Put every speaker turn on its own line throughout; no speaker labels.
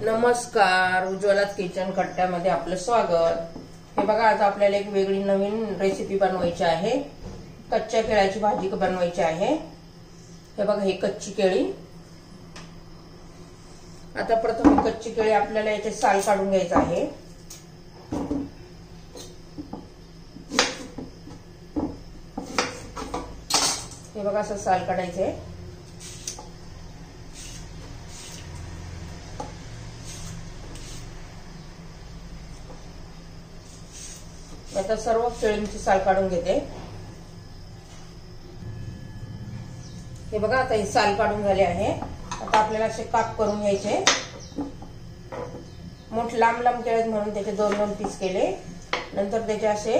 नमस्कार, उज्ज्वलाच किचन कट्ट्यामध्ये आपलं स्वागत। हे बघा, आज आपल्याला एक वेगळी नवीन रेसिपी बनवायची आहे। कच्च्या केळ्याची भाजी बनवायची आहे। हे बघा, ही कच्ची केळी। आता प्रथम कच्ची केळी आपल्याला याचे साल काढून घ्यायचं आहे। हे बघा, असं साल काढायचं आहे। आता सर्व केळींची साल काढून घेते। हे बघा, आता ही साल काढून झाली आहे। आता आपल्याला असे काप करून घ्यायचे। मोठे लांब लांब केळे म्हणून त्याचे दोन दोन पीस केले। नंतर त्याचे असे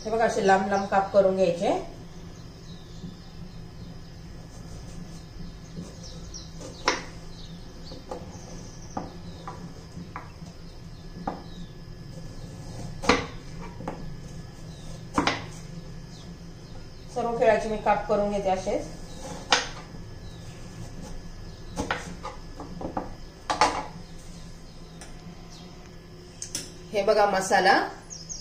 हे बघा, असे लांब लांब काप करून घ्यायचे। सर्व केळाचे मी काप करून घेते असेच। हे बघा मसाला,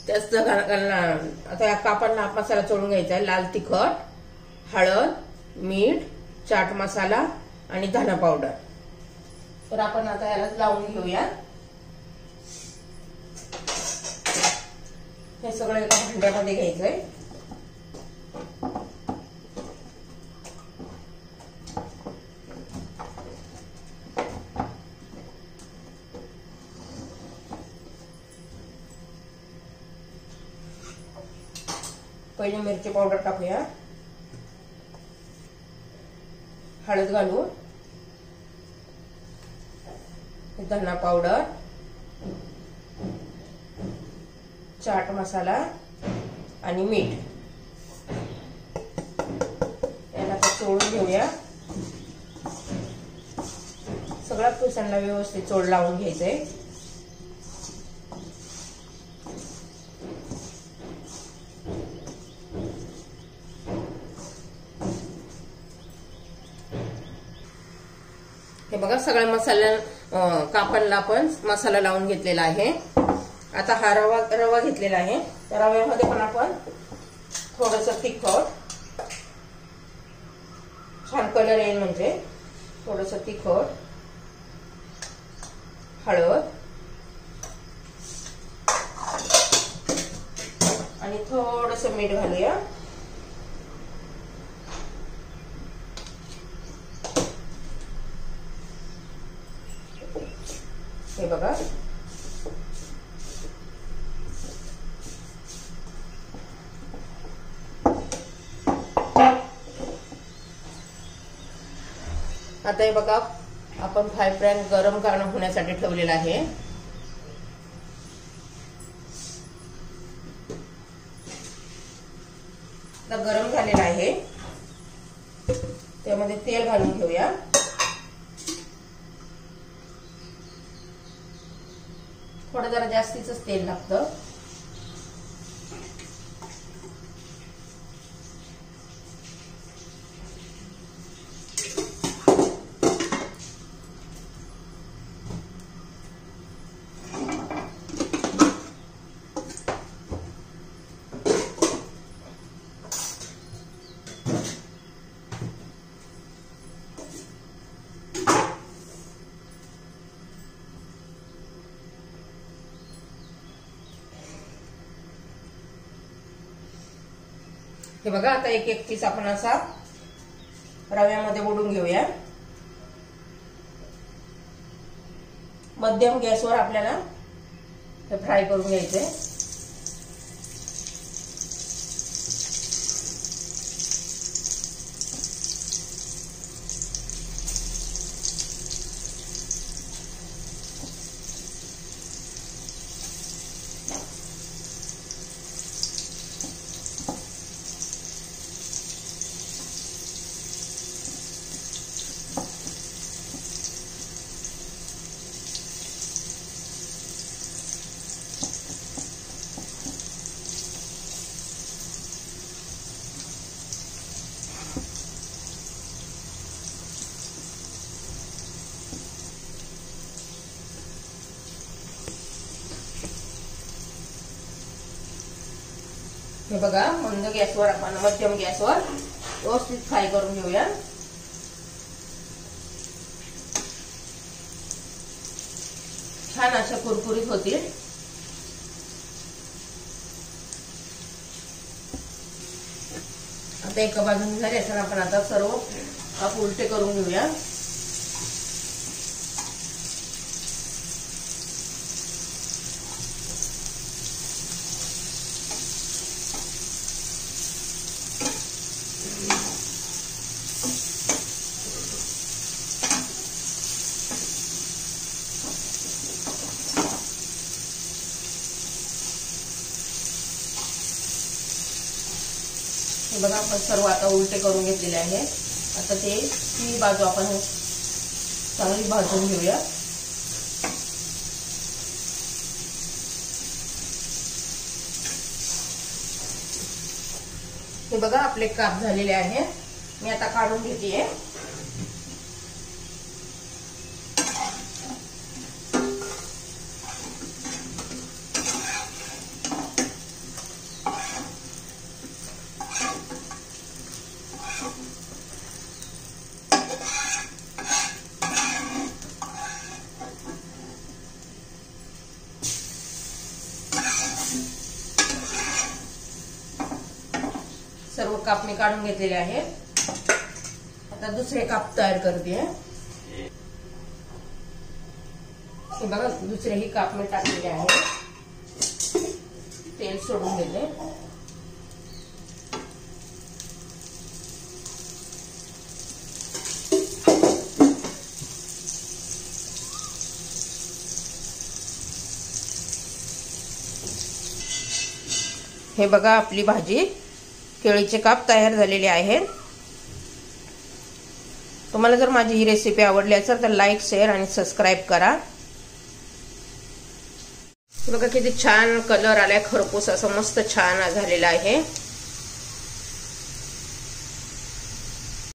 त्याच आता या कापांना मसाला चोळून घ्यायचा आहे। लाल तिखट, हळद, मीठ, चाट मसाला आणि धना पावडर। तर आपण आता याला लावून घेऊया। हे सगळं एका भांड्यामध्ये घ्यायचंय। पहिले मिरची पावडर टाकूया, हळद घालू, धना पावडर, चाट मसाला आणि मीठ। याला चोळून घेऊया। सगळ्या पुसांना व्यवस्थित चोळ लावून घ्यायचंय। हे बघा, सगळ्या मसाल्या कापांना आपण मसाला लावून घेतलेला आहे। आता हा रवा घेतलेला आहे। त्या रव्यामध्ये पण आपण थोडंसं तिखट, छान कलर येईल म्हणजे थोडंसं तिखट, हळद आणि थोडंसं मीठ घालूया। हे बघा, आता हे बघा, आपण फ्राय पॅन गरम होण्यासाठी ठेवलेला आहे। आता गरम झालेला आहे, त्यामध्ये तेल घालून घेऊया। थोडं जरा जास्तीच तेल लागतं। हे बघा, आता एक एक पीस आपण असा रव्यामध्ये बुडून घेऊया। मध्यम गॅसवर आपल्याला हे फ्राय करून घ्यायचे। हे बघा, मंद गॅसवर आपण मध्यम गॅसवर व्यवस्थित फ्राय करून घेऊया. छान अशा कुरकुरीत होतील. आता एका बाजूने झाले तर आपण आता सर्व काप उलटे करून घेऊया. हे बघा, आपण सर्व आता उलटे करून घेतलेले आहे. आता ते ती बाजू आपण चांगली भाजून घेऊया. हे बघा, आपले काप झालेले आहेत. मी आता काढून घेतेय. सर्व काप मी काढून घेतलेले आहेत. आता दुसरे काप तयार करते. हे बघा, दुसरेही काप मी टाकलेले आहेत. तेल सोडून घेते. हे बघा, आपली भाजी केळीचे काप तयार झालेले आहेत. तुम्हाला जर माझी ही रेसिपी आवडली असेल तर लाईक, शेअर आणि सबस्क्राईब करा. बघा किती छान कलर आलाय, खरपूस असं मस्त छान झालेला आहे.